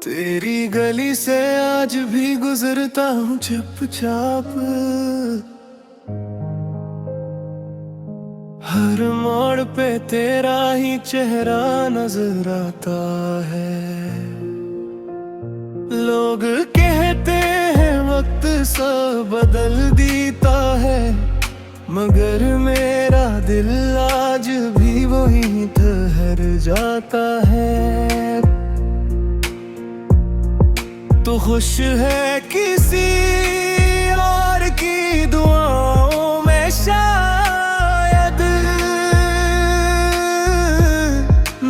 तेरी गली से आज भी गुजरता हूँ चुपचाप। हर मोड़ पे तेरा ही चेहरा नजर आता है। लोग कहते हैं वक्त सब बदल देता है, मगर मेरा दिल आज भी वहीं ठहर जाता है। तो खुश है किसी और की दुआओं में शायद,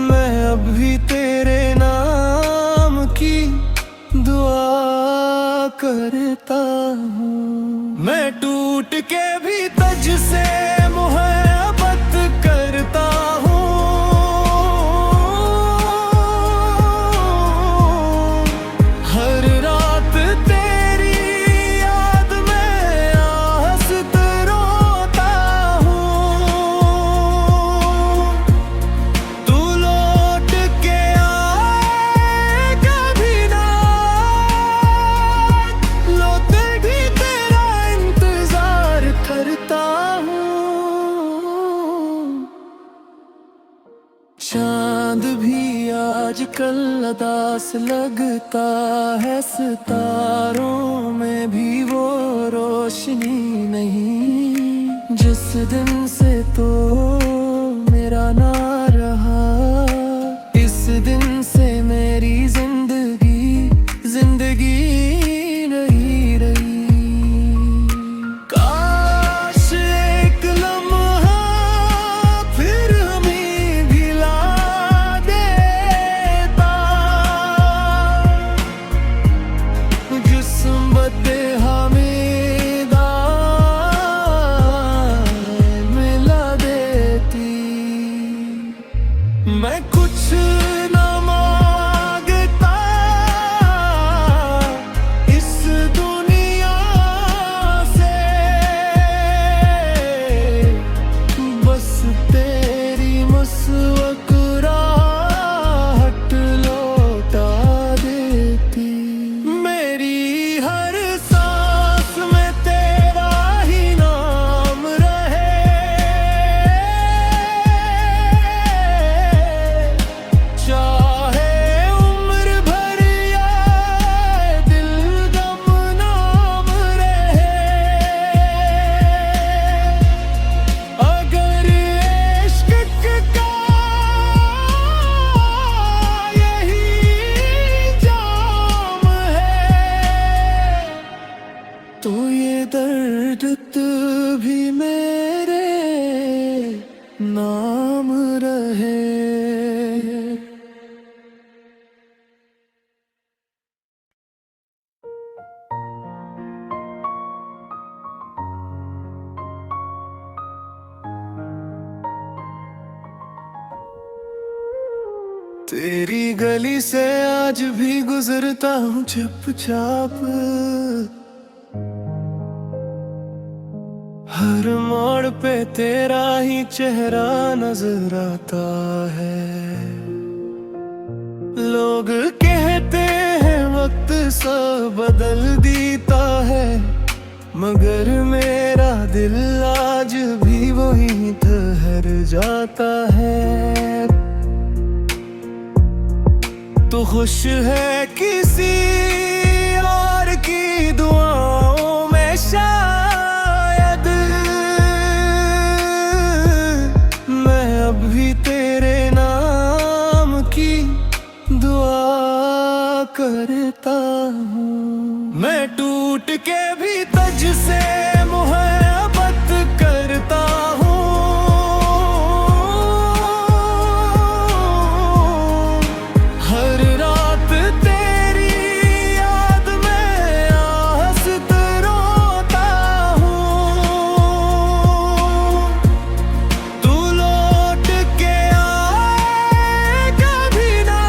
मैं अब भी तेरे नाम की दुआ करता हूँ। मैं टूट के भी तुझसे मोहब्बत करता हूँ। हर रात तेरी याद में आहत रोता हूँ। तू लौट के आए कभी ना, लौटे भी तेरा इंतजार करता हूँ। चांद भी आजकल उदास लगता है, सितारों में भी वो रोशनी नहीं। जिस दिन से तो मेरा ना रहा, इस दिन से मेरी जिंदगी नहीं रही। काश एक लम्हा फिर हमें भिला देता, जिस्म बेहमीदा मिला देती। मैं कुछ न मांगता इस दुनिया से, बस तेरी मुस्कुराहट लौटा देती। मेरी हर सांस में तेरा ही नाम रहे, चाहे उम्र भर या दिल गुमनाम रहे। अगर इश्क का यही जाम है, तो ये दर्द भी मेरे नाम रहे। तेरी गली से आज भी गुजरता हूँ चुपचाप। हर मोड़ पे तेरा ही चेहरा नजर आता है। लोग कहते हैं वक्त सब बदल देता है, मगर मेरा दिल आज भी वहीं ठहर जाता है। तो खुश है किसी और की दुआओं में शायद, मैं अब भी तेरे नाम की दुआ करता हूँ। मैं टूट के भी तुझसे मोहब्बत करता हूँ। हर रात तेरी याद में आहत रोता हूँ। तू लौट के आए कभी ना,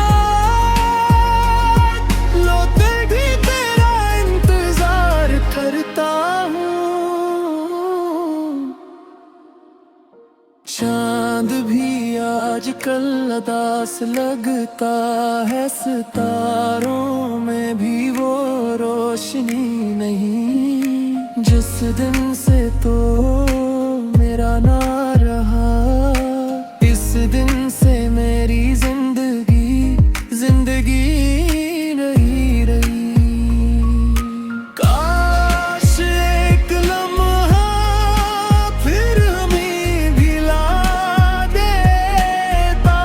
लौटे भी तेरा इंतजार करता हूँ। चांद भी आजकल उदास लगता है, सितारों में भी वो रोशनी नहीं। जिस दिन से तो मेरा ना रहा, इस दिन से मेरी जिंदगी नहीं रही। काश एक लम्हा फिर हमें भी ला देता,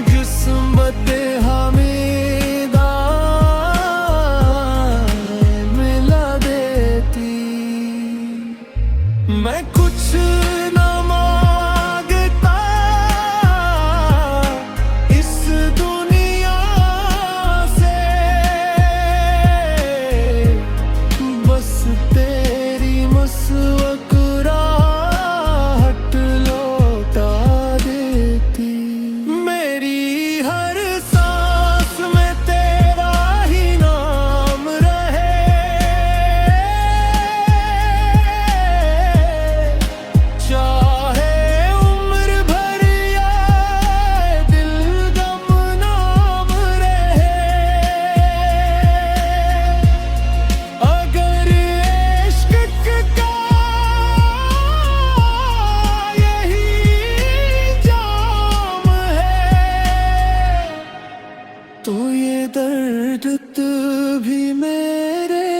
किस्मत हमें मिला देती। मैं कुछ न मांगता इस दुनिया से, बस तेरी मुस्कुराहट लौटा देती। मेरी हर सांस में तेरा ही नाम रहे, चाहे उम्र भर या दिल गुमनाम रहे। अगर इश्क का यही जाम है, तो ये दर्द भी मेरे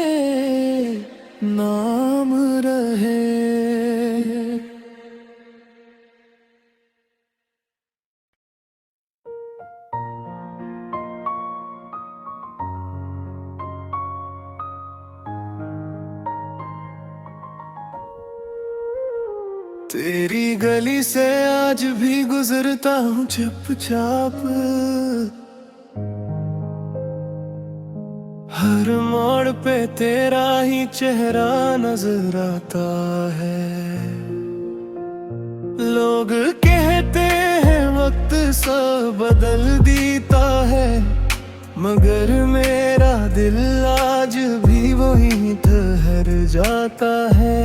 नाम रहे। तेरी गली से आज भी गुजरता हूँ चुपचाप, हर मोड़ पे तेरा ही चेहरा नजर आता है। लोग कहते हैं वक्त सब बदल देता है, मगर मेरा दिल आज भी वहीं ठहर जाता है।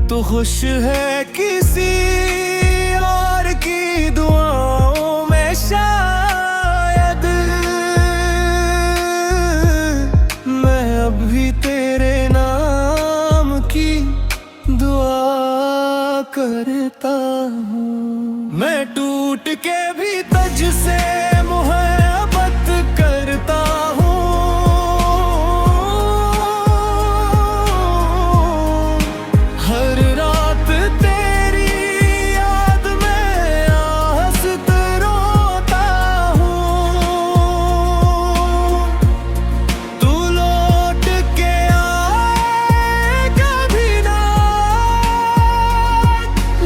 तो खुश है किसी और की दुआओं में शायद, मैं अब भी तेरे नाम की दुआ करता हूँ। मैं टूट के भी तुझसे मोहब्बत करता हूँ, हर रात तेरी याद में आहत रोता हूँ। तू लौट के आएगा भी ना,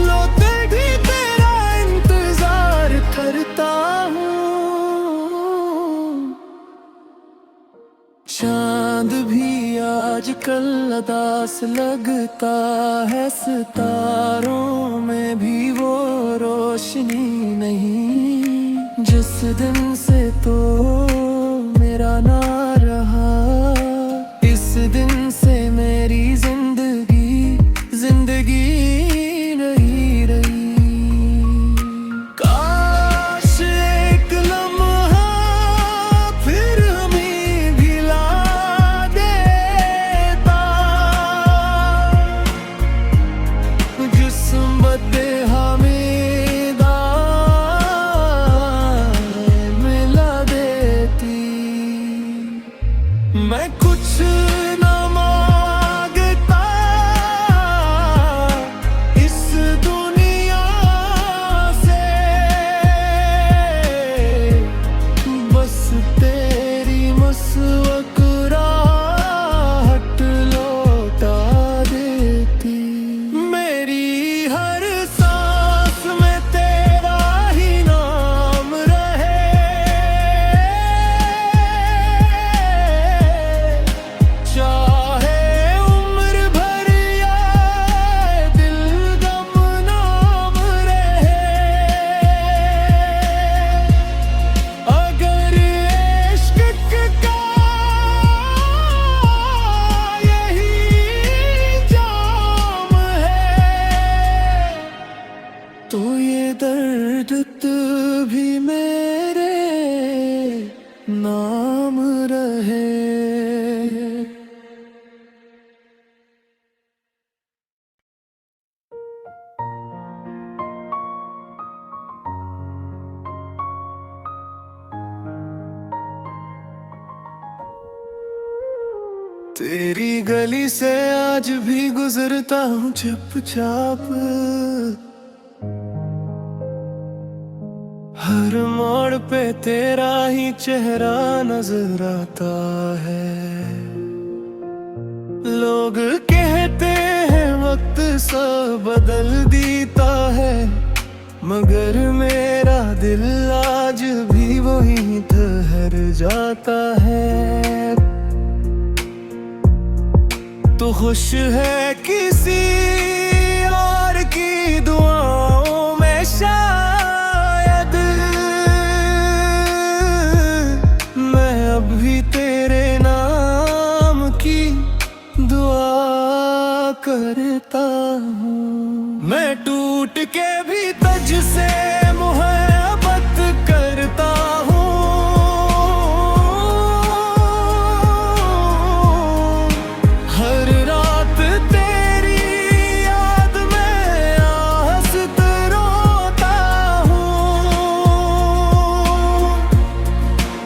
लौटे भी तेरा इंतजार करता हूँ। चांद भी आजकल उदास लगता है, सितारों में भी वो रोशनी नहीं। जिस दिन से तो मेरा ना रहा, इस दिन से मेरी जिंदगी नहीं रही। काश एक लम्हा फिर हमें भी ला देता, किस्मत हमें मिला दे। तेरी गली से आज भी गुजरता हूँ चुपचाप। हर मोड़ पे तेरा ही चेहरा नजर आता है। लोग कहते हैं वक्त सब बदल देता है, मगर मेरा दिल आज भी वहीं ठहर जाता है। तो खुश है किसी और की दुआओं में शायद, मैं अब भी तेरे नाम की दुआ करता हूँ। मैं टूट के भी तुझसे मोहब्बत करता हूँ। हर रात तेरी याद में आहत रोता हूँ।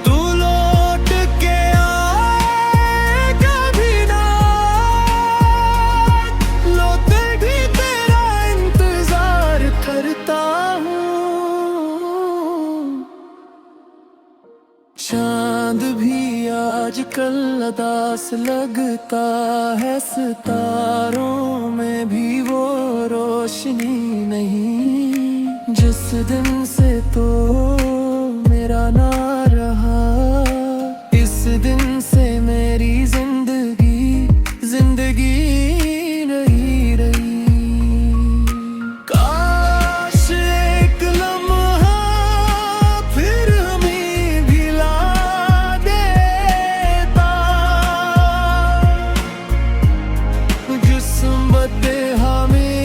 तू लौट के आए कभी ना, लौटे भी तेरा इंतजार करता हूँ। चांद भी आजकल उदास लगता है, सितारों में भी वो रोशनी नहीं। जिस दिन से तो मेरा ना रहा, इस दिन से मेरी जिंदगी नहीं रही। काश एक लम्हा फिर हमें भी ला देता, किस्मत हमें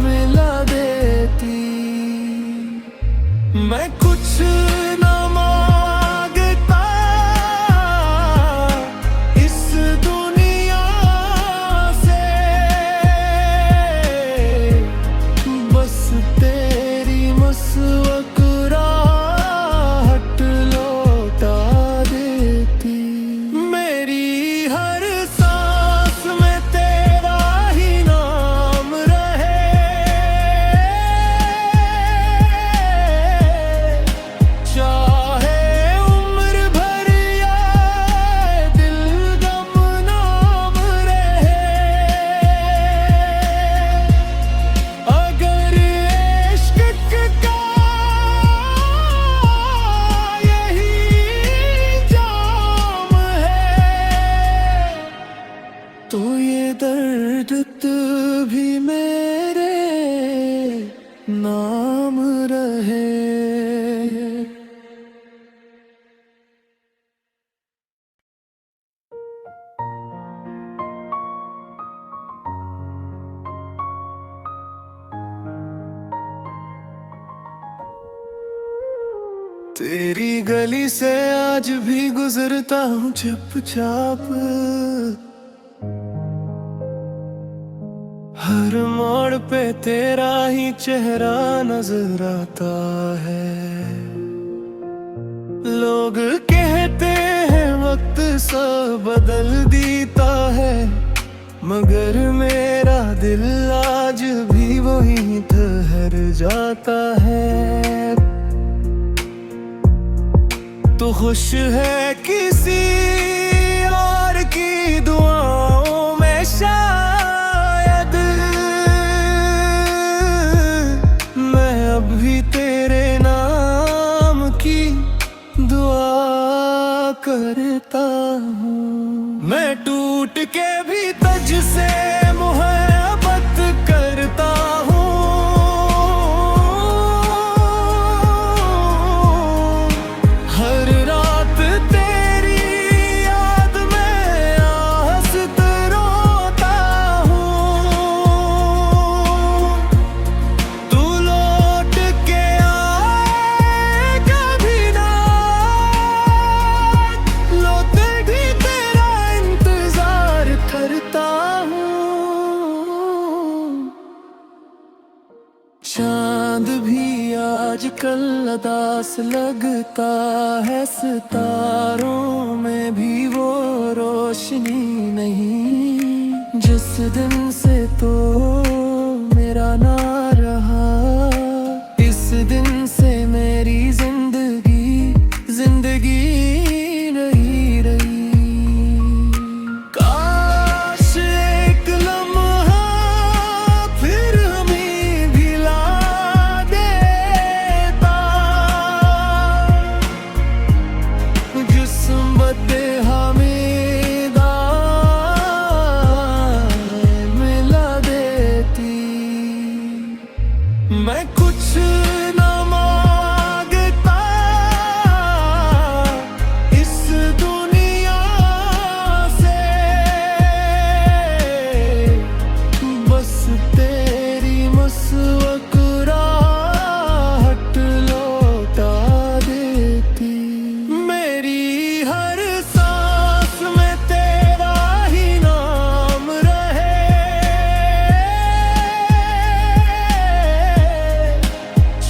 मिला देती। मैं कुछ न मांगता इस दुनिया से, बस तेरी मुस्कुराहट लौटा देती। मेरी हर सांस में तेरा ही नाम रहे, चाहे उम्र भर या दिल गमनाम रहे। अगर इश्क का यही जाम है, तो ये दर्द भी मेरे नाम रहे। तेरी गली से आज भी गुजरता हूँ चुपचाप। हर मोड़ पे तेरा ही चेहरा नजर आता है। लोग कहते हैं वक्त सब बदल देता है, मगर मेरा दिल आज भी वहीं ठहर जाता है। तो खुश है किसी और की दुआओं में शायद, मैं अब भी तेरे नाम की दुआ करता हूँ। मैं टूट के भी तुझसे मोहब्बत करता हूँ। हर रात तेरी याद में आहत रोता हूँ। तू लौट के आए कभी ना, लौटे भी तेरा इंतजार करता हूँ। उदास लगता है, सितारों में भी वो रोशनी नहीं। जिस दिन से तो मेरा ना रहा, इस दिन से मेरी जिंदगी नहीं रही। काश एक लम्हा फिर हमें भिला देता, किस्मत हमें मिला देती। मैं कुछ न मांगता इस दुनिया से, बस तेरी मुस्कुराहट लौटा देती। मेरी हर सांस में तेरा ही नाम रहे,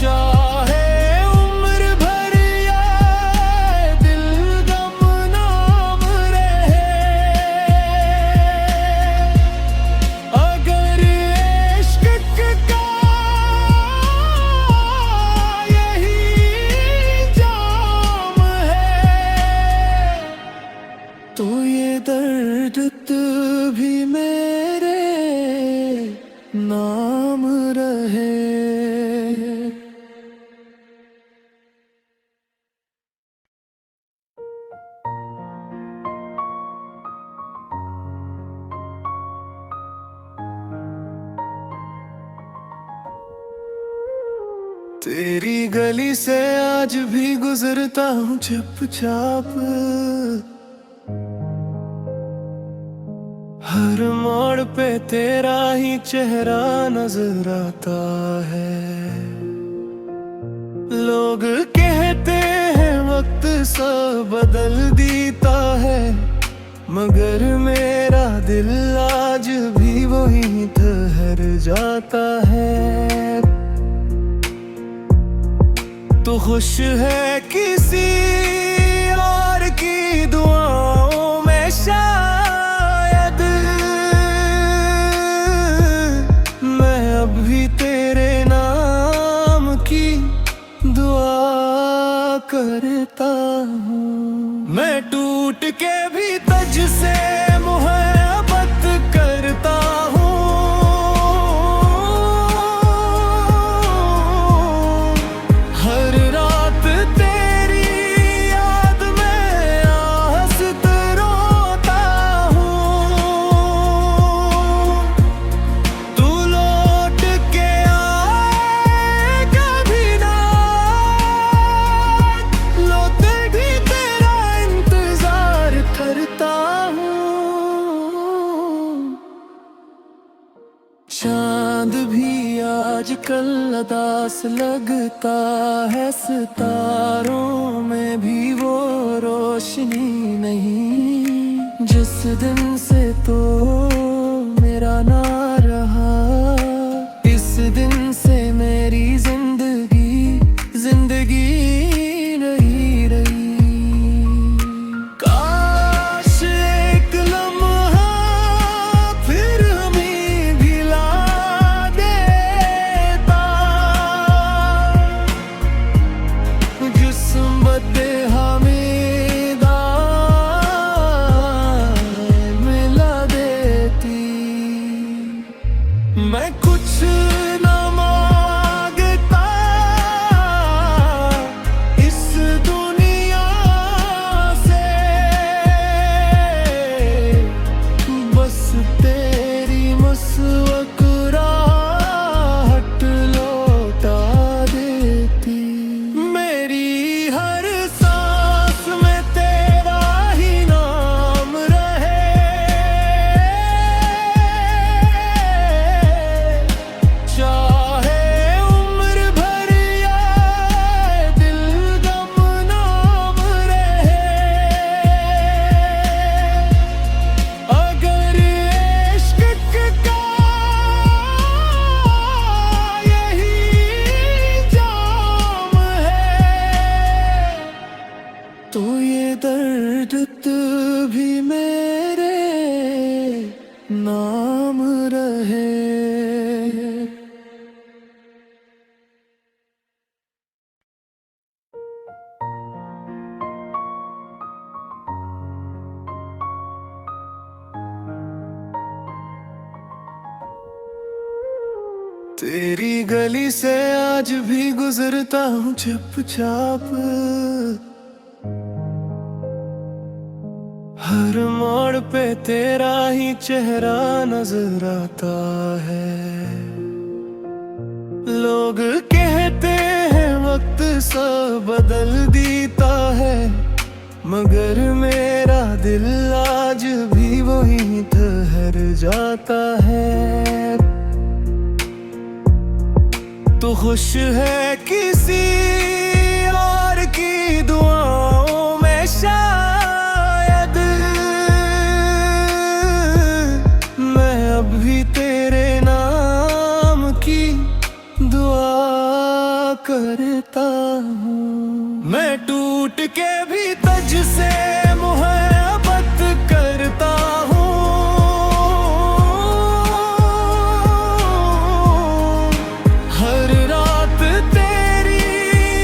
चाहे उम्र भर या दिल गमनाम रहे। अगर इश्क का यही जाम है, तो ये दर्द भी मेरे नाम रहे। तेरी गली से आज भी गुजरता हूँ चुपचाप, हर मोड़ पे तेरा ही चेहरा नजर आता है। लोग कहते हैं वक्त सब बदल देता है, मगर मेरा दिल आज भी वहीं ठहर जाता है। तो खुश है किसी और की दुआओं में शायद, मैं अब भी तेरे नाम की दुआ करता हूँ। मैं टूट के भी तुझसे मोहब्बत करता हूँ, हर रात तेरी याद में आहत रोता हूँ। तू लौट के आएगा भी ना, लौटे भी तेरा इंतजार करता हूँ। चांद भी आजकल उदास लगता है, सितारों में भी वो रोशनी नहीं। जिस दिन से तो मेरा ना रहा, इस दिन से मेरी जिंदगी नहीं रही। काश एक लम्हा फिर हमें भिला देता, किस्मत हमें मिला तेरी गली से आज भी गुजरता हूँ चुपचाप। हर मोड़ पे तेरा ही चेहरा नजर आता है। लोग कहते हैं वक्त सब बदल देता है, मगर मेरा दिल आज भी वहीं ठहर जाता है। तो खुश है किसी और की दुआओं में शायद, मैं अब भी तेरे नाम की दुआ करता हूँ। मैं टूट के भी तुझसे मोहब्बत करता हूँ। हर रात तेरी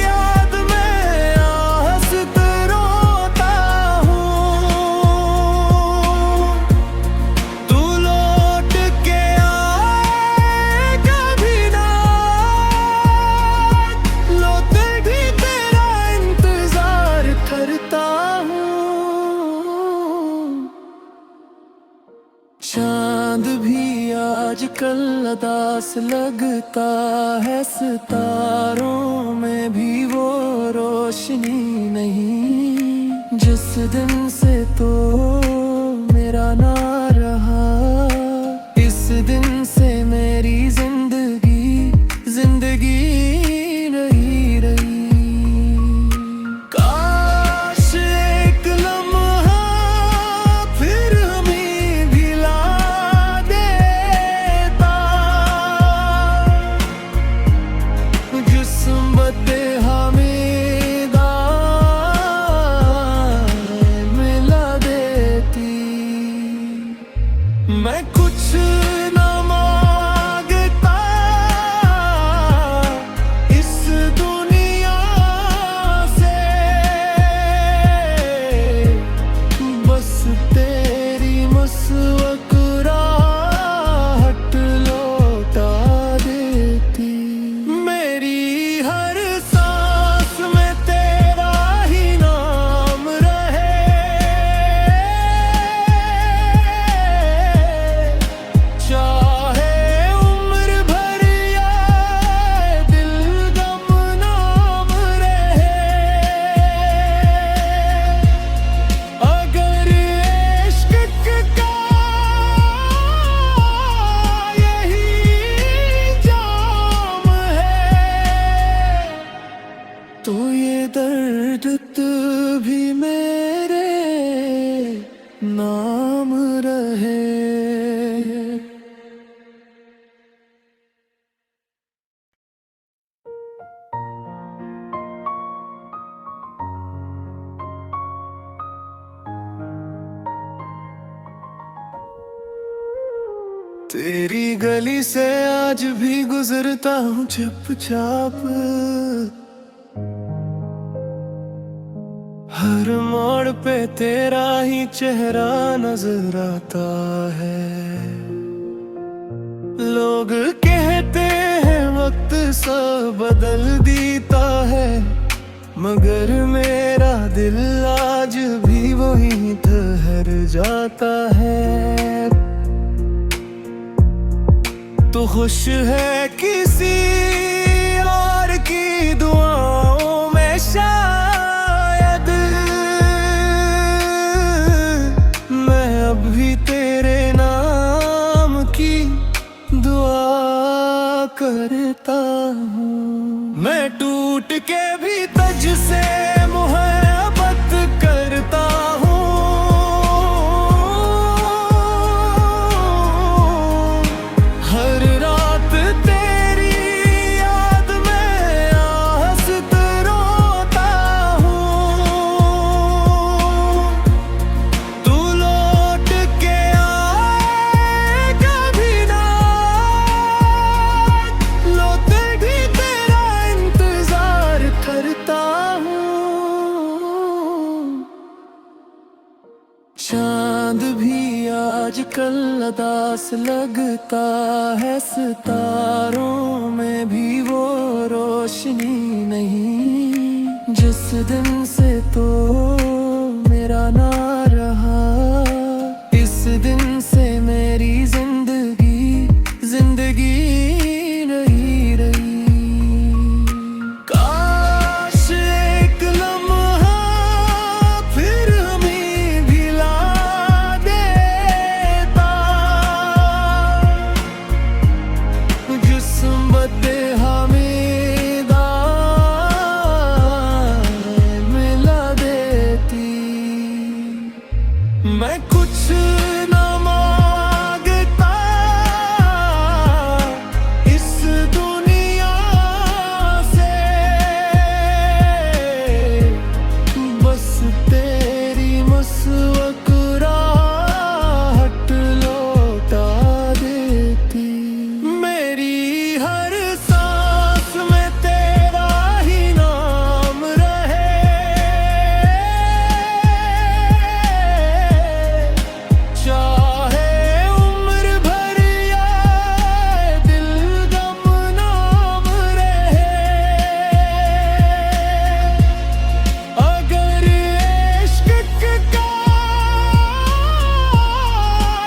याद में आहस्त रोता हूँ। तू लौट के आए कभी ना, लौटे भी तेरा इंतजार करता हूँ। चांद भी आजकल उदास लगता है, सितारों में भी वो रोशनी नहीं। जिस दिन से तो मेरा ना रहा, इस दिन से मेरी जिंदगी नहीं रही। काश एक लम्हा फिर हमें भी ला देता, किस्मत हमें मिला देती। मैं कुछ न मांगता इस दुनिया से, बस तेरी मुस्कुराहट लौटा देती। मेरी हर सांस में तेरा ही नाम रहे, चाहे उम्र भर या दिल गुमनाम रहे। अगर इश्क का यही जाम है, तो ये दर्द भी मेरे नाम रहे। तेरी गली से आज भी गुजरता हूँ चुपचाप। हर मोड़ पे तेरा ही चेहरा नजर आता है। लोग कहते हैं वक्त सब बदल देता है, मगर मेरा दिल आज भी वहीं ठहर जाता है। तो खुश है किसी और की दुआओं में शायद, मैं अब भी तेरे नाम की दुआ करता हूँ। मैं टूट के भी तुझसे मोहब्बत करता हूँ। हर रात तेरी याद में आहस्त रोता हूँ। तू लौट के आए कभी ना, लौटे भी तेरा इंतजार करता हूँ। चांद भी आज आजकल उदास लगता है, सितारों में भी वो रोशनी नहीं। जिस दिन से तो मेरा ना रहा, इस दिन से मेरी जिंदगी नहीं रही। काश एक लम्हा फिर हमें भिला देता, किस्मत हमें मिला देती। मैं कुछ न मांगता इस दुनिया से, बस तेरी मुस्कुराहट लौटा देती। मेरी हर सांस में तेरा ही नाम रहे, चाहे उम्र भर या दिल गुमनाम रहे। अगर इश्क का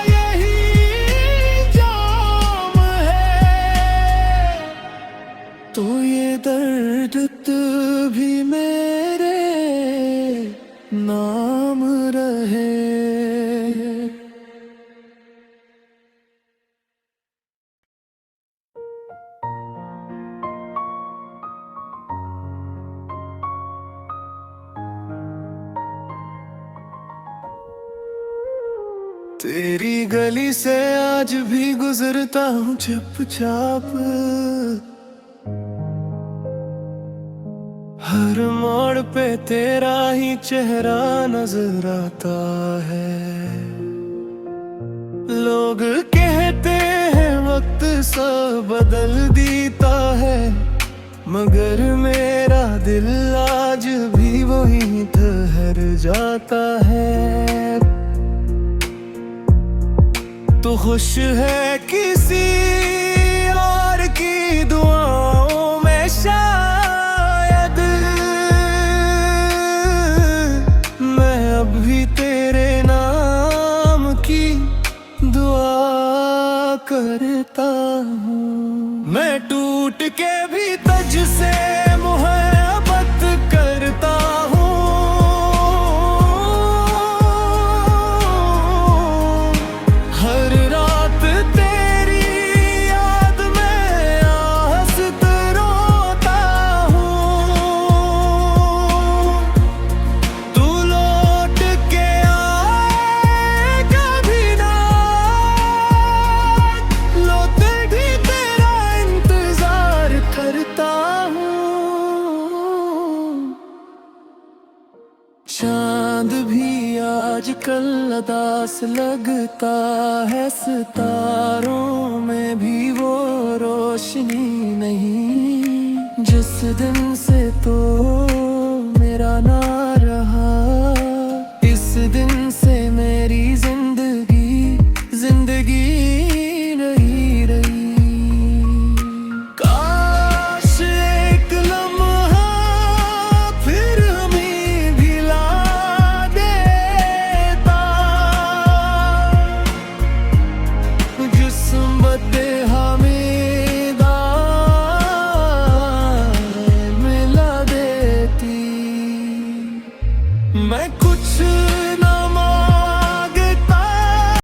यही जाम है, तो ये दर्द भी मेरे नाम रहे। तेरी गली से आज भी गुजरता हूँ चुपचाप, हर मोड़ पे तेरा ही चेहरा नजर आता है। लोग कहते हैं वक्त सब बदल देता है, मगर मेरा दिल आज भी वहीं ठहर जाता है। तो खुश है किसी और की दुआओं में शायद, मैं अब भी तेरे नाम की दुआ करता हूँ। मैं टूट के भी तुझसे मोहब्बत करता हूँ, हर रात तेरी याद में आहस्त रोता हूँ। तू लौट के आएगा भी ना, लौटे भी तेरा इंतजार करता हूँ। चांद भी आजकल उदास लगता है, सितारों में भी वो रोशनी नहीं। जिस दिन से तो मेरा ना रहा, इस दिन से मेरी जिंदगी नहीं रही। काश एक लम्हा फिर हमें भिला देता, किस्मत हमें मिला देती। मैं कुछ न